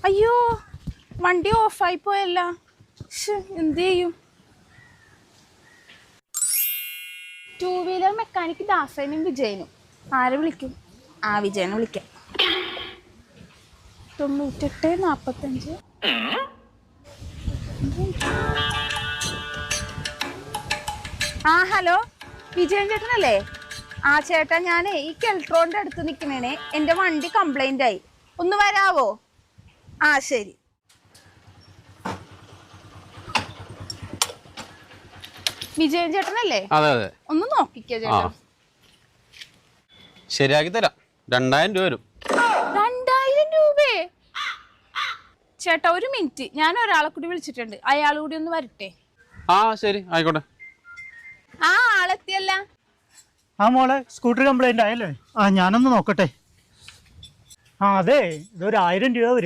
അയ്യോ വണ്ടി ഓഫായി പോയല്ല. എന്ത് ചെയ്യും? 2 വീലർ മെക്കാനിക് ദാസനും വിജയനും. ആരെ വിളിക്കും? വിജയനെ വിളിക്കാം. 9845. ഹലോ, വിജയൻ ചേട്ടനല്ലേ? ചേട്ടാ, ഞാനേ ഈ കെൽട്രോണിന്റെ അടുത്ത് നിൽക്കണേ. എൻ്റെ വണ്ടി കംപ്ലൈന്റ് ആയി. ഒന്ന് വരാവോ? ശരി. വിജയൻ ചേട്ടനല്ലേ? അതെ അതെ. ഒന്ന് നോക്കിക്കോ ചേട്ടാ. ശരിയാക്കി തരാം. 2000 രൂപ വരും. 2000 രൂപയെ? ചേട്ടാ ഒരു മിനിറ്റ്, ഞാൻ ഒരാളെ കൂടി വിളിച്ചിട്ടുണ്ട്. അയാൾ കൂടി ഒന്ന് വരട്ടെ. ശരി, ആയിക്കോട്ടെ. ആളെത്തിയല്ല. മോളെ, സ്കൂട്ടർ കംപ്ലൈന്റ് ആയല്ലേ? ഞാനൊന്ന് നോക്കട്ടെ. അതെ, ഇതൊരു 1000 രൂപ വരും.